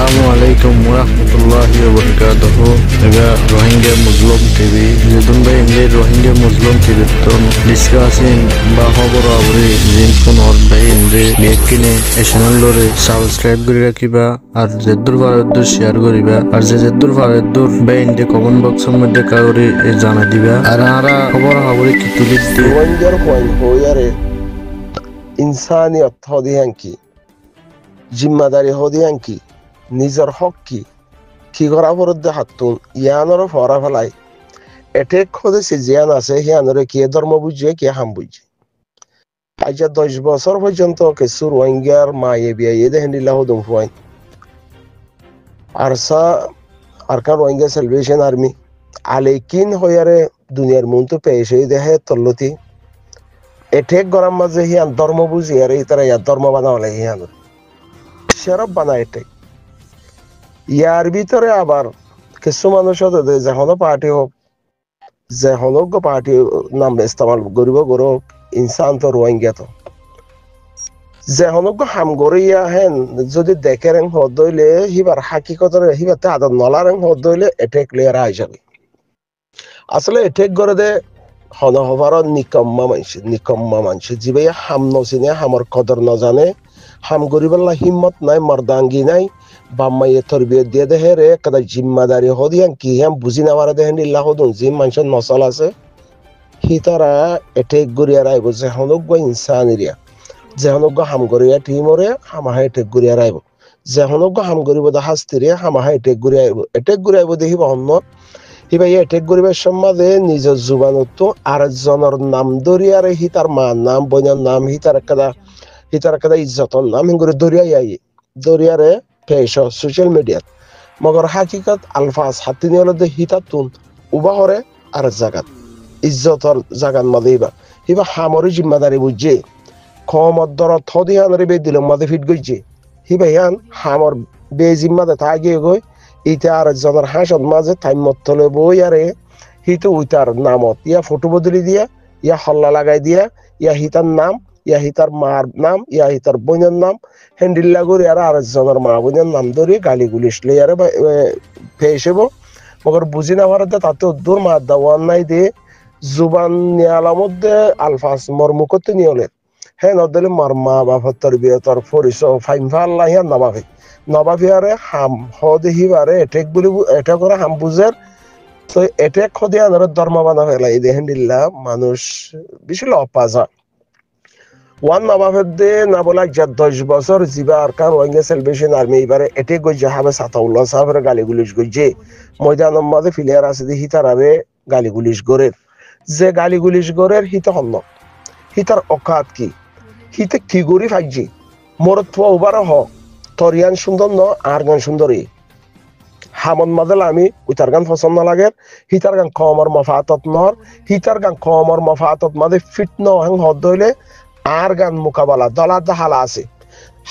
Assalamualaikum warahmatullahi wabarakatuh. Ega Rohingya Muslim TV. Jidun bhai India Rohingya Muslim TV ton discussing bahobor abri jinkun or bhai India lekine channel lore subscribe kori rakhiba ar jeddur fareddur share koriba ar jeddur fareddur bhai India comment box er moddhe kagori jana diba ar ara khobor habori ki tulit di Rohingya coin hoyare insaniyat hodiyanki জিম্মাদারি হদিয়ান কি নিজের হক কি করা পরদ্দে হাতুন ইয়ানোর ফরা ফেলাই এটেক হদে সে জিয়ান আছে হিয়ানোরে কি ধর্ম বুঝে কি হাম বুঝে আজ 10 বছর পর্যন্ত কিছু রোহিঙ্গার মায়ে বিয়ে দেখেন দিল্লাহ দম ফুয়াইন ARSA Arakan Rohingya Salvation Army আলেকিন হয়ারে দুনিয়ার মন তো পেয়েছে দেহে তল্লতি এটেক গরম মাঝে হিয়ান ধর্ম বুঝে আর এই তারা ইয়া ধর্ম বানাওয়ালে হিয়ানোর শেরব বানায় এটাই ইয়ার ভিতরে আবার কিছু মানুষ যে হনো পার্টি হোক যে হনজ্ঞ পার্টি নাম ইস্তেমাল করিব গরক ইনসান তো রোহিঙ্গা তো যে হনজ্ঞ হাম গরিয়া হেন যদি দেখে রেং হদ হইলে হিবার হাকিকতর হিবাতে আদর নলা রেং হদ হইলে এটেক লেয়ারা হিসাবে আসলে এটেক করে দে হন হবার নিকম্মা মানুষ যিবে হাম নচিনে হামর কদর নজানে হাম গরিবাল্লা হিম্মত নাই মর্দাঙ্গি নাই বাম্মাইয়ে তরবিয়ত দিয়ে দেহে রে কাদা জিম্মাদারি হদিয়ান কি হাম বুঝি নামারা দেহেন ইল্লাহ হদুন জিম মানুষের নসল আছে হিতারা এটেক গরিয়া রাইব যে হনজ্ঞ ইনসানিরিয়া যে হনজ্ঞ হাম গরিয়া টিমরে হামাহা এটেক গরিয়া রাইব যে হনজ্ঞ হাম গরিব দা হাস্তিরে হামাহা এটেক গরিয়াইব দেখিব হন্ন হিবা এই এটেক গরিবের সম্মাদে নিজের জুবানত আরেকজনের নাম দরিয়ারে হিতার মা নাম বইনার নাম হিতার কাদা ইজ্জতর নাম হিঙ্গুরে দরিয়ারে পেশ সোশ্যাল মিডিয়াত মগর হাকিকত আলফাজ হাতি নিয়লদে হিতাতুন উবাহরে আর জাগাত ইজ্জতর জাগান মাদে হিবা হামরি জিম্মাদারি বুঝছে কমর দর থদিহানরে বে দিল মাদে ফিট গইছে হিবা ইয়ান হামর বে জিম্মাদে থাকিয়ে গই ইতে আর জনের হাসত মাঝে টাইমত তলে বই আরে হিতো উইতার নামত ইয়া ফটো বদলি দিয়া ইয়া হল্লা লাগাই দিয়া ইয়া হিতার নাম ইয়া হিতার মার নাম ইয়া হিতার বোনের নাম হ্যান্ডিল্লা করে আর আরেকজনের মা বোনের নাম ধরে গালি গুলিশ লে আরে ফেসেব মগর বুঝি না পারে তাতে দূর মা দাওয়ান নাই দে জুবান নিয়ালা মধ্যে আলফাস মর্ম করতে নিয়লে হ্যাঁ নদলে মার মা বাপর তরবিয়তর পরিচয় ফাইমফা আল্লাহ হিয়া নবাফি আরে হাম হদে হিবারে এটেক বলি এটা করে হাম বুঝের তো এটেক হদে আনার ধর্ম বানা ফেলাই দেহেন্ডিল্লা মানুষ বিশাল অপাজা ওয়ান নবাফের দে না বলা যা 10 বছর জিবা আরকান রোহিঙ্গা সেলিব্রেশন আর্মি এবারে এটেক গই জাহাবে সাতাউল্লাহ সাহেবের গালিগুলিশ গইছে ময়দানের মাঝে ফিলিয়ার আছে দি হিতারাবে গালিগুলিশ গরের যে গালিগুলিশ গরের হিত হন্ন হিতার অকাত কি হিতে কি গরি ফাইজি মোরত থুয়া উবার হ তরিয়ান সুন্দর ন আর গান সুন্দরী হামন মাদল আমি উইতার গান পছন্দ লাগে হিতার গান কমর মফাতত নর হিতার গান কমর মফাতত মাদে ফিট ন হাং হদ হইলে আর গান মোকাবেলা দলার দা হালা আছে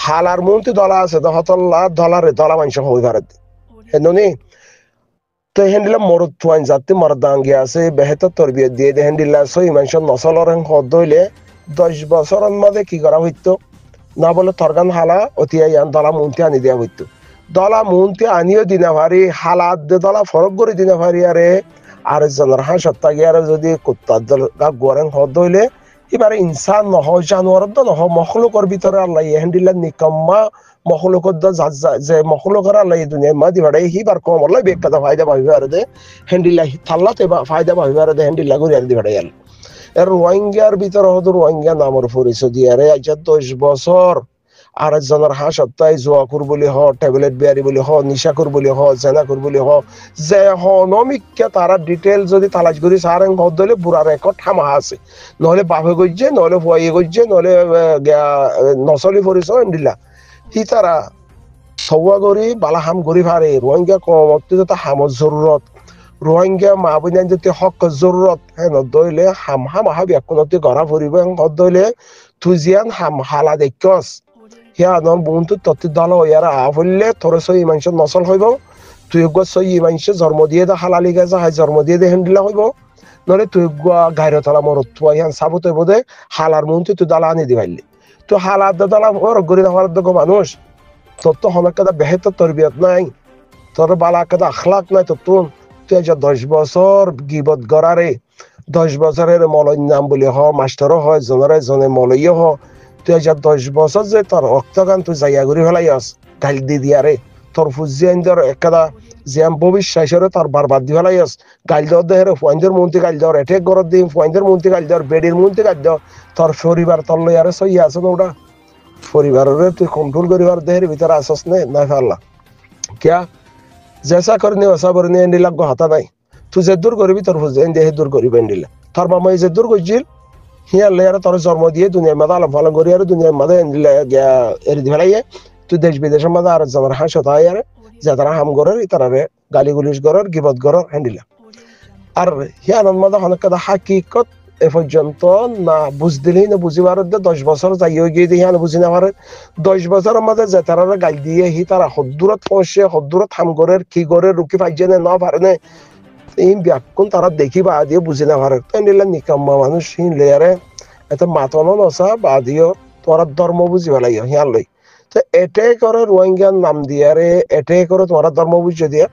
হালার মন্ত্রী দলা আছে দহতল্লা দলারে দলা মানুষ হই ভারত হেননি তো হেন্ডিলা মরদ থুয়াইন যাতে মরদাঙ্গি আছে বেহেতর তরবিয়ত দিয়ে হেন্ডিলা সই মানুষ নসলর হাং হদ হইলে 10 বছরের মাঝে কি করা হইতো না বলে তরগান হালা অতিয়া ইয়ান দলা মন্ত্রী আনি দেওয়া হইতো দলা মন্ত্রী আনিও দিনা ভারি হালাত দে দলা ফরক করে দিনা ভারি আরে আরেকজনের হাঁ সত্তা গিয়ারে যদি কুত্তার দল গোয়ারেন হদ হইলে এবারে ইনসান নহ জানোয়ার দ নহ মখলুকর ভিতরে আল্লাহ হেন্ডিল্লা নিকম্মা মখলুকর দ যে মখলুকর আল্লাহ দুনিয়া মা দিবাড়ে হিবার কম আল্লাহ বেকাদা ফায়দা ভাবিবার দে হেন্ডিল্লা থাল্লাতে ফায়দা ভাবিবার দে হেন্ডিল্লা ঘুরিয়ার দিবাড়ে আল এর রোহিঙ্গার ভিতরে হয়তো রোহিঙ্গা নামর পরিচয় দিয়ে আরে আজ 10 বছর আরেকজনের হাঁ সপ্তাহে জোয়াকুর বলি হ ট্যাবলেট বিয়ারি বলি হ নিশাকুর বলি হ জেনাকুর বলি হ যে হনমিককে তারা ডিটেল যদি তালাশ করি সারেন হদ হলে বুড়া রেকর্ড হামা আছে নহলে বাপে গজ্জে নহলে ফুয়াইয়ে গজ্জে নহলে নচলি পরিচয় দিলা হি তারা সৌয়া গরি বালা হাম গরি ভারে রোহিঙ্গা কমতি তো হামর জরুরত রোহিঙ্গা মা বোন যদি হক জরুরত হ্যাঁ নদইলে হাম হাবি একটি গড়া ফুরিব হদ হইলে তুজিয়ান হাম হালা দেখস হিয়া নন বন্ধু তত্ত্ব দল ইয়ারা আফলে তোর সই মানুষ নসল হইব তুই সই মানুষ জন্ম দিয়ে দে হালালি গেছে হাই জন্ম দিয়ে দে হেন্ডিলা হইব নহলে তুই গাইর তলা মরত তুয়া ইয়ান সাবত হইব দে হালার মন্ত্রী তুই দালা আনি দি পারলি তো হালার দালা ওর গরি হওয়ার মানুষ তোর তো হনকাদা বেহেতর তরবিয়ত নাই, তোর বালাকাদা আখলাক নাই, তো তুই যে 10 বছর গিবত গড়ারে 10 বছরের মলয় নাম বলি হ মাস্টারও হয় জনরে জনে মলইও হ, তুই যে 10 বছর যে তোর রক্তগান তুই জায়গা ঘুরি ফেলাই আস গাল দি দিয়ারে তোর ফুজিয়াইন্দর একাদা জিয়াম ভবিষ্যরে তোর বারবার দি ফেলাই আস গাল দেওয়ার দেহের ফুয়াইন্দর মন্ত্রী গাল দেওয়ার এটেক গরত দিম ফুয়াইন্দর মন্ত্রী গাল দেওয়ার বেডির মন্ত্রী গাল দেওয়ার তোর পরিবার তোর লইয়ারে সই আছে না ওটা পরিবারের তুই কন্ট্রোল করিবার দেহের ভিতরে আসস না ফেললা কিয়া জেসা করনি ওসা করনি এন্ডি লাগো হাতা নাই তুই যে দূর করবি তোর ফুজিয়াইন দেহে দূর করিবে এন্ডিলে তোর মামা যে দূর করছিল হিয়ার লেয়ারে তোর জন্ম দিয়ে দুনিয়ার মাঝে আলাপ ফালাম করি আর দুনিয়ার মাঝে এন্ডিলে এরি দি ফেলাইয়ে তুই দেশ বিদেশের মাঝে আর জমার হাসো তাই আর যে তারা হাম গরের তারারে গালি গুলিশ গরের গিবত গরের হ্যান্ডিলা আর হিয়ানোর মাঝে অনেক কথা হাকিকত এ পর্যন্ত না বুঝ দিলেই না বুঝিবার 10 বছর যাইও গিয়ে দিয়ে হিয়ানো বুঝি না পারে 10 বছরের মাঝে যে তারারে গাল দিয়ে হি তারা হদ্দুরত পৌঁছে হদ্দুরত হাম গরের কি গরের রুকি পাইছে না পারে না এই ব্যাকুন তারা দেখি বা দিয়ে বুঝি না পারে তো নিলে নিকাম্মা মানুষ হিন লেয়ারে এত মাতন নসা বা দিও তোরা ধর্ম বুঝি ফেলাইও হিয়ার লই তো এটাই করে রোহিঙ্গার নাম দিয়ে রে এটাই করে তোমার ধর্ম বুঝে দিয়ে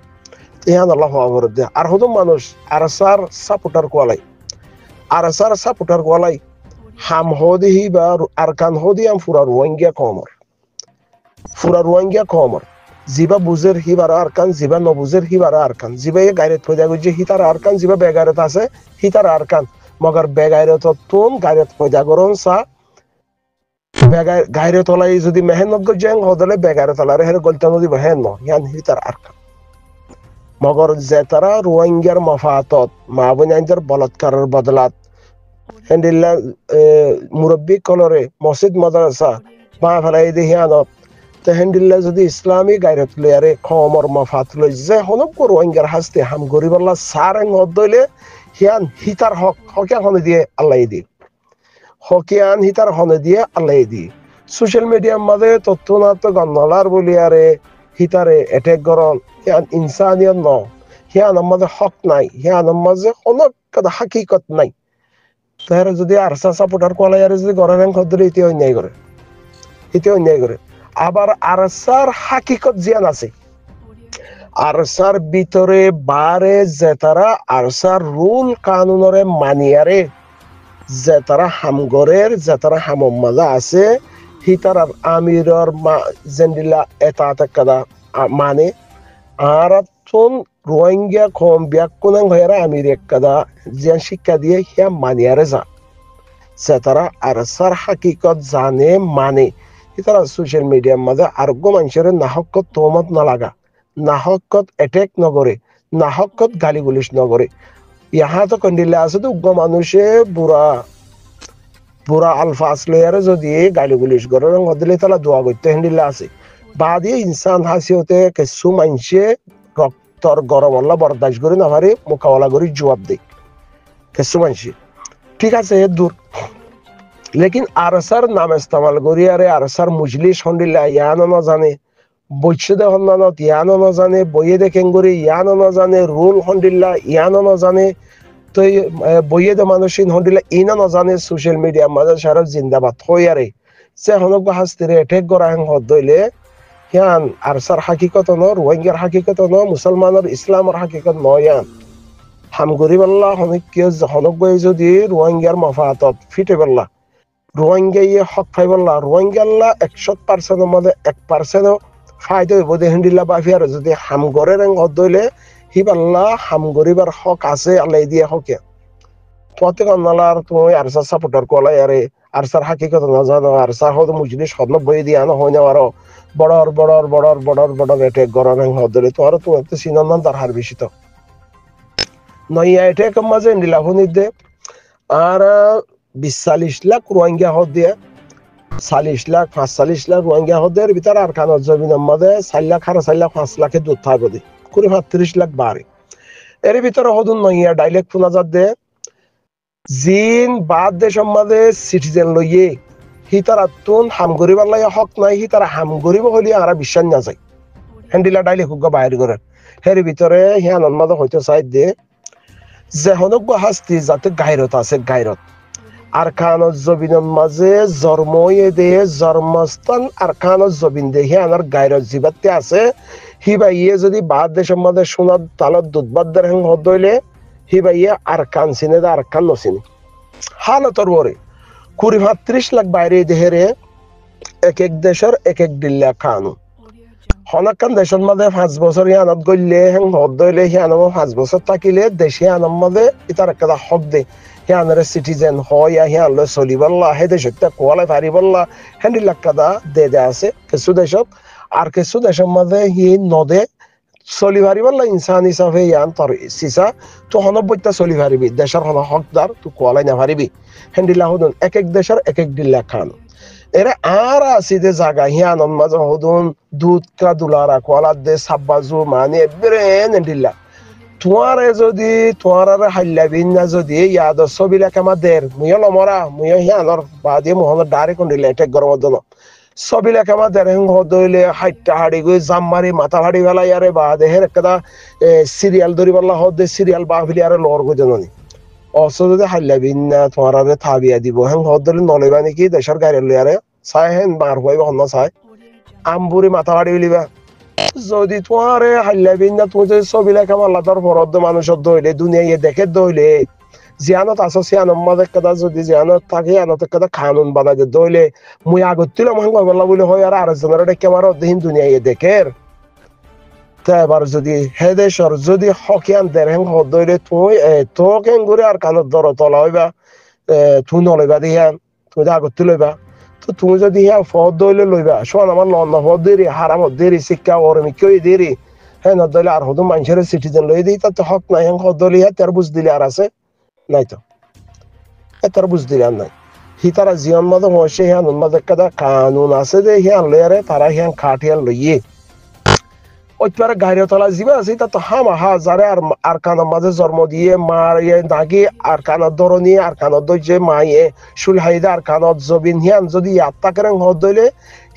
ইহান আল্লাহ হওয়ার দিয়ে আর হতো মানুষ আরসার সাপোর্টার কোয়ালাই আরসার সাপোর্টার কোয়ালাই হাম হদিহি বা আরকান হদি আম ফুরা রোহিঙ্গা কমর জিবা বুঝের হিবার আরকান জিবা নবুজের হিবার আরকান জিবা এ গাইরেত পয়দা করছে হিতার আরকান জিবা বেগাইরত আছে হিতার আরকান মগর বেগাইরত তুন গাইরেত পয়দা করন সা গাইরে তলাই যদি মেহনত গজ্জাং হদলে বেগারে তলারে হের গলতা নদী বহেন ন ইয়ান হিতার আরকান মগর যে তারা রোহিঙ্গার মফাতত মা বোনাইদের বলৎকারের বদলাত হেন্ডিল্লা মুরব্বী কলরে মসজিদ মাদ্রাসা মা ফেলাই দি হিয়ানত তো হেন্ডিল্লা যদি ইসলামী গাইরত লেয়ারে খমর মফাত লই যে হনক রোহিঙ্গার হাসতে হাম গরিবাল্লা সারেং হদলে হিয়ান হিতার হকিয়া হনে দিয়ে আল্লাহ দি হকিয়ান হিতার হনে দিয়ে আল্লাহ দি সোশ্যাল মিডিয়ার মাঝে তথ্য না তো গন্নলার বলি আরে হিতারে এটেক গরন হিয়ান ইনসানিয়ত ন হিয়ানোর মাঝে হক নাই হিয়ানোর মাঝে অনেক কথা হাকিকত নাই তাহলে যদি আরসা সাপোর্টার কোয়ালাই আর যদি গড়েন খদ্দরে ইতি অন্যায় করে আবার আরসার হাকিকত জিয়ান আছে আরসার ভিতরে বারে যে তারা আরসার রুল কানুনরে মানিয়ারে যে তারা হামগরের যে তারা হামম মাজা আছে হিতার আমিরর জেন্ডিলা এটা কাদা মানে আর তুন রোহিঙ্গা কম ব্যাকুনাং হইরা আমির কাদা যে শিক্ষা দিয়ে হিয়া মানিয়ারে যা যে তারা আরসার হাকিকত জানে মানে হিতারা সোশ্যাল মিডিয়ার মাঝে আরোগ্য মানুষের নাহকত তোমত না লাগা নাহকত এটেক নগরে নাহকত গালি গুলিশ নগরে ইহা তো কন্ডিলে আছে তো উগ্র মানুষে বুড়া আলফাস লয়ারে যদি গালি গুলিশ করে দিলে তারা দোয়া করতে হেন্ডিলে আছে বাদে ইনসান হাসি হতে কিছু মানুষে রক্তর গরম আল্লাহ বরদাস্ত করে না পারে মোকাবেলা করে জবাব দেয় কিছু মানুষে ঠিক আছে দূর লেকিন আরসার নাম ইস্তেমাল করি আরে আরসার মুজলিস হন্ডিল্লা ইয়ানো না জানে বৈশ্যদে হন্নানত ইয়ানো না জানে বইয়ে দেখেন করি ইয়ানো না জানে রুল হন্ডিল্লা ইয়ানো না জানে তো বইয়ে দে মানুষিন হন্ডিল্লা ইনো না জানে সোশ্যাল মিডিয়া মাঝে সারা জিন্দাবাদ হই আরে সে হনক হাস্তিরে এটেক করা হেন হদ দইলে হিয়ান আরসার হাকিকত ন রোহিঙ্গার হাকিকত ন মুসলমানের ইসলামের হাকিকত নয়ান হাম গরিব আল্লাহ হনক হনক বই যদি রোহিঙ্গার মফাতত ফিটে বললা রোহিঙ্গা ইয়ে হক ফাই বললা রোহিঙ্গা আল্লাহ 100% মধ্যে 1% ফায়দা হইব দে হেন্ডিল্লা বাফিয়ার যদি হাম গরের হদ দইলে হিবাল্লা হাম গরিবার হক আছে আল্লাহ দিয়ে হকে তোতে কন্নালার তুমি আরসার সাপোর্টার কোলাই আরে আরসার হাকিকত না জানো আরসার হদ মুজলিস হদ বই দিয়ে আনো হয় না আরো বড় এটেক গরন হদ দইলে তোমার তুমি একটা সিনন্দান তার হার বেশি তো নইয়া এটেক মাঝে হেন্ডিল্লা হুনি দে আর 20-40 লাখ রোহিঙ্গা হদ দিয়ে 40 লাখ 45 লাখ রোহিঙ্গা হদের ভিতরে আর খান জমিনের মধ্যে 4 লাখ 4 লাখ 5 লাখের দুধ থাকবে দে করে 35 লাখ বাড়ে এর ভিতরে হদুন নইয়া ডাইলেক্ট ফোনা যাত দে জিন বাদ দেশের মধ্যে সিটিজেন লইয়ে হিতারা তুন হাম গরিব আল্লাহ হক নাই হিতারা হাম গরিব হলি আর বিশ্বাস না যায় হ্যান্ডিলা ডাইলেক্ট বাইর করে এর ভিতরে হিয়ানোর মধ্যে হইতে চাই দে যে হনক হাস্তি যাতে গাইরত আছে গাইরত আরকানত জবিনের মাঝে জন্ময়ে দেহে জন্মস্থান আরকানত জবিন দেহে আনার গায়রত জিবাতে আছে হিবাইয়ে যদি বাদ দেশের মাঝে সোনার তালত দুধবাদ্দার হেং হদইলে হিবাইয়ে আরকান চিনে দা আরকান নচিনে হালতর বরে 20-35 লাখ বাইরে দেহেরে এক এক দেশের এক এক দিল্লা কানুন হনাকান দেশের মাঝে 5 বছর হিয়ানত গইলে হেং হদইলে হিয়ানম 5 বছর থাকিলে দেশে আনম মাঝে ইতার একটা হক দে হিয়ানরে সিটিজেন হয় হিয়ানলে চলিবল্লা হে দেশত কোয়ালে পারিবল্লা হেন্ডিল্লা কাদা দে আছে কিছু দেশত আর কিছু দেশের মাঝে হি নদে চলি পারিবল্লা ইনসান হিসাবে ইয়ান তর সিসা তো হনব্বইটা চলি পারিবি দেশের হন হকদার তো কোয়ালাই না পারিবি হেন্ডিল্লা হদুন এক এক দেশের এক এক দিল্লা খান এরা আর আছে যে জায়গা হিয়ানন মাঝে হদুন দুধ কা দুলারা কোয়ালা দে সাব্বাজু মানে ব্রেন হেন্ডিল্লা তোমারে যদি তোমার হাল্লা বিন্না যদি ইয়াদ ছবিলা কামাদের মুইও লমরা মুইও হিয়ানর বাদে মোহনের ডারে কোন্ডিলে এটেক গরম দন ছবিলা কামাদের হেং হদইলে হাইটা হাড়ি গই জাম মারি মাথা হাড়ি বেলা ইয়ারে বাদে হের একটা সিরিয়াল ধরি বললা হদে সিরিয়াল বাহিলি আরে লর গই জননি অস যদি হাল্লা বিন্না তোমার থাবিয়া দিব হেং হদলে নলেবা নাকি দেশের গাড়ি লইয়ারে চাই হেন মার হইব হন চাই আমবুরি মাথা হাড়ি উলিবা যদি তোমার হাল্লাবিন না তুমি যদি ছবি লেখা আল্লাহর বরদ্দ মানুষের দইলে দুনিয়া দেখে দইলে জিয়ানত আছো সিয়ানত মাঝে কাদা যদি জিয়ানত থাকে আনত কাদা কানুন বানাই দইলে মুই আগত্তিল মহান বললা বলে হয় আর আরেকজনের ডেকে আমার দিন দুনিয়া দেখের তা এবার যদি হে দেশর যদি হকিয়ান দেড়হেং দইলে তুই তো কেন ঘুরে আর কানত দর তলা হইবা তুই নলইবা দিয়ান তুমি আগত্তি লইবা তো তুমি যদি ইয়া ফদ দইলে লইবা শোন আমার লন্ডন ফদ দেরি হারাম দেরি শিক্ষা ওরমি কেউ দেরি হ্যাঁ না দইলে আর হদু মানুষের সিটিজেন লই দিই তাতে হক নাই হ্যাঁ হদ দইলে তার বুঝ দিলে আর আছে নাই তো তার বুঝ দিলে আর নাই হি তারা জীবন মাঝে হয়েছে হ্যাঁ মাঝে কাদা কানুন আছে যে হ্যাঁ লইয়ারে তারা হ্যাঁ খাটিয়ান লইয়ে ওইটার গাড়ি তলা যাবে আছে তা তো হামা হাজারে আর কানের মাঝে জন্ম দিয়ে মার নাগি আর কানত ধরনি আর কানত দইছে মায়ে সুলহাইদা আর কানত জবিন হিয়ান যদি আত্মাকে হদ দইলে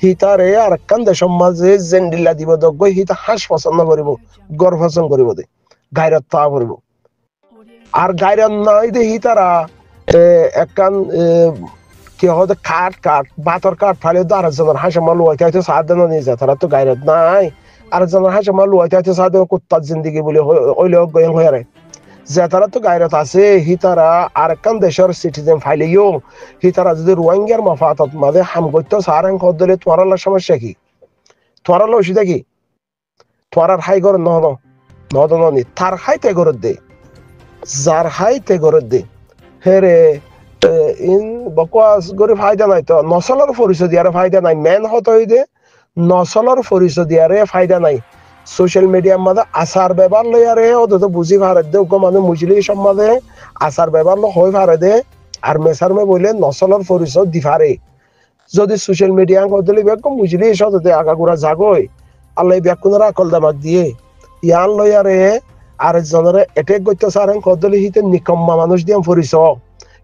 হিতারে আর কান দেশের মাঝে জেন্ডিল্লা দিব দগ্গ হিতা হাঁস পছন্দ করিব গড় পছন্দ করিব দে গাইরত তা করিব আর গাইরত নাই দে হিতারা একখান কি হতে কাঠ বাতর কাঠ ফালে দাঁড়া জনের হাঁসে মালু হইতে সাহায্য নিয়ে যায় তারা তো গাইরত নাই আর জনের হাঁসে মালু হইতে সাহায্য কুত্তার জিন্দিগি বলে ওইলে গয়ং হয়ে যে তারা তো গাইরত আছে হিতারা আর একখান দেশের সিটিজেন ফাইলেও হিতারা যদি রোহিঙ্গার মাফাতত মাঝে হাম করতে সারাং খদ দিলে তোমার সমস্যা কি তোমার অসুবিধা কি তোমার হাই গর নহনি তার হাইতে গরত দে যার হাইতে গরত দে হেরে ইন বকওয়াস করে ফায়দা নাই তো নসলের পরিচয় দিয়ারে ফায়দা নাই মেন হত হই দে নসলের পরিচয় দিয়ারে ফায়দা নাই সোশ্যাল মিডিয়ার মাঝে আচার ব্যবহার লইয়ারে অত বুঝি পারে দে মানে মুজলি সমাজে আচার ব্যবহার হয়ে পারে দে আর মেসারমে বলে নসলের পরিচয় দি পারে যদি সোশ্যাল মিডিয়া কদলি বেকম মুজলি সদতে আগাগুড়া জাগই আল্লাহ বেকুনরা আকল দামাক দিয়ে ইয়ান লইয়ারে আর জনরে এটেক গইতে সারেন কদলি হিতে নিকম্মা মানুষ দিয়ে পরিচয়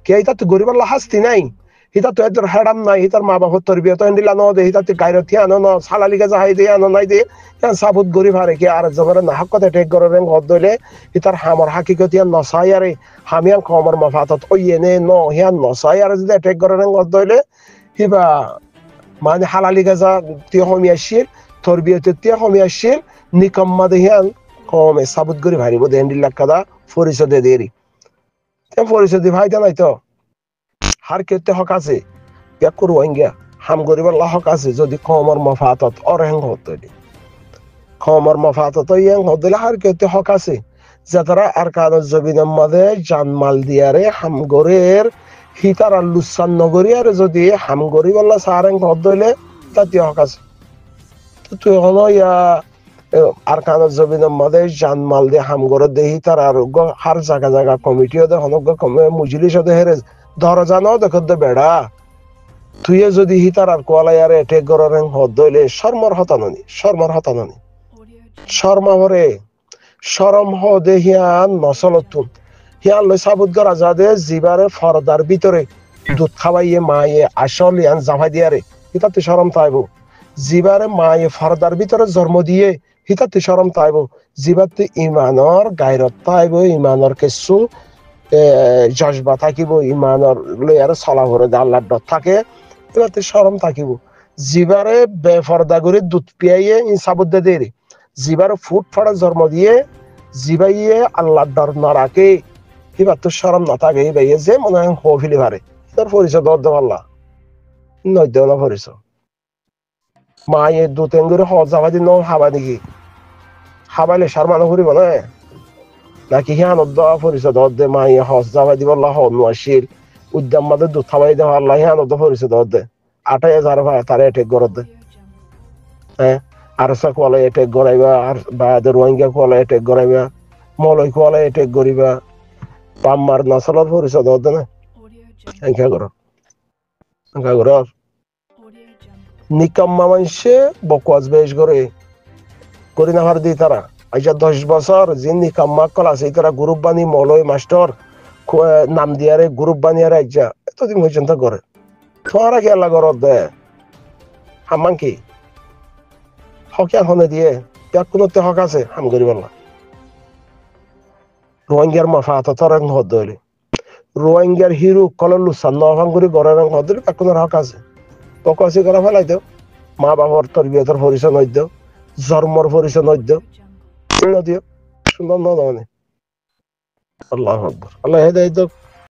কে এটা তো গরিবের হাস্তি নাই হিতা তো এদের হেডাম নাই হিতার মা বাবার তরবিয়ত হেন্ডিলা ন দে হিতা গাইরথি আনো ন সালালিকা যাহাই দে আনো নাই দে ইয়ান সাবুত গরিব হারে কি আর জবরে না হকতে টেক গরে গদ দইলে হিতার হামর হাকিকত ইয়ান নসাই আরে হামিয়ান কমর মাফাতত ওইয়ে নে ন হিয়ান নসাই আরে যদি টেক গরে গদ দইলে হিবা মানে হালালিকা যা তি হমিয়াশির তরবিয়ত তি হমিয়াশির নিকম্মা দে হিয়ান কমে সাবুত গরিব হারিব দে হেন্ডিলা কাদা পরিচয় দে দেরি তেম পরিচয় দি ভাইটা নাই তো হার কেতে হক আছে বেকুর রোহিঙ্গা হাম গরিবের হক আছে যদি কমর মফাতত অরহেং হতে কমর মফাতত ইয়াং হদলে হার কেতে হক আছে যারা আর কাগজ জবিনের মাঝে জানমাল দিয়ারে হাম গরের হিতার লুসান নগরিয়ার যদি হাম গরিবের সারেং হদলে তাতে হক আছে তো তুই হলো ইয়া আর কাগজ জবিনের মাঝে জানমাল দিয়ে হাম গরে দেহি তার আর হার জায়গা জায়গা কমিটিও দে হনক কমে মুজলিস দে হেরে দরজা ন দেখ বেড়া তুই যদি হিতার আর কোয়ালায়ারে টেক গরেন হদ দইলে শর্মর হতাননি শর্মা ভরে শরম হ দে হিয়ান নসলতুন হিয়ান লই সাবুত গরা যা দে জিবারে ফরদার ভিতরে দুধ খাওয়াইয়ে মায়ে আসল ইয়ান জামাই দিয়ারে হিতাতে শরম তাইব জিবারে মায়ে ফরদার ভিতরে জন্ম দিয়ে হিতাতে শরম তাইব জিবাতে ইমানর গায়রত তাইব ইমানর কিছু জজবা থাকিব ইমানৰ লৈ আৰু চলা ভৰে আল্লাহৰ ডৰ থাকে এবার শরম থাকিব জিবারে বেফরদা করে দুধ পিয়াইয়ে ইনসাবুদ্দে দেরে জিবার ফুট ফাড়া জন্ম দিয়ে জিবাইয়ে আল্লাহর ডর না রাখে এবার তো শরম না থাকে ভাইয়ে যে মনে হয় হফিলি পারে তোর পরিচয় দর দেব আল্লাহ নয় দেও না পরিচয় মায়ে দুতেন করে হজাবাদি ন হাবা নাকি হাবাইলে সার মানুষ করিব না নাকি হিয়ানত দেওয়া পরিচয় দর দে মায়ে হজাবাদি বললা হনুয়াশীল উদ্যান মাদের দুধ থামাই দেওয়া আল্লাহ হিয়ানত পরিচয় দর দে 8,000 ভাই তারা এটেক গরত দে হ্যাঁ আর সকলে এটেক গড়াইবা আর বায়াদের রোহিঙ্গা কোয়ালা এটেক গড়াইবা মলয় কোয়ালা এটেক গড়িবা পাম্মার নসলের পরিচয় দর দে না এঙ্কা কর নিকাম্মা মানুষে বকওয়াজ বেশ করি না দি তারা আইসা 10 বছর যে নিকাম্মা কল আছে তারা গ্রুপ বানি মলয় মাস্টার নাম দিয়ারে গ্রুপ বানিয়ারে আইসা এতদিন পর্যন্ত করে তোমারা কি আল্লাহ গরত দে হামান কি হক এখনে দিয়ে ইয়ার কোনো হক আছে হাম করি বললা রোহিঙ্গার মাফা তর হদ দইলে রোহিঙ্গার হিরো কলর লুসান নফান করে গড়ের হদ দিলে তার কোনো হক আছে পকাশি করা ফেলাই দেও মা বাবার তরবিয়তর পরিচয় নয় দেও জন্মর পরিচয় নয় দেও দিও সুন্দর নয় আল্লাহ আকবার আল্লাহ হেদায়েত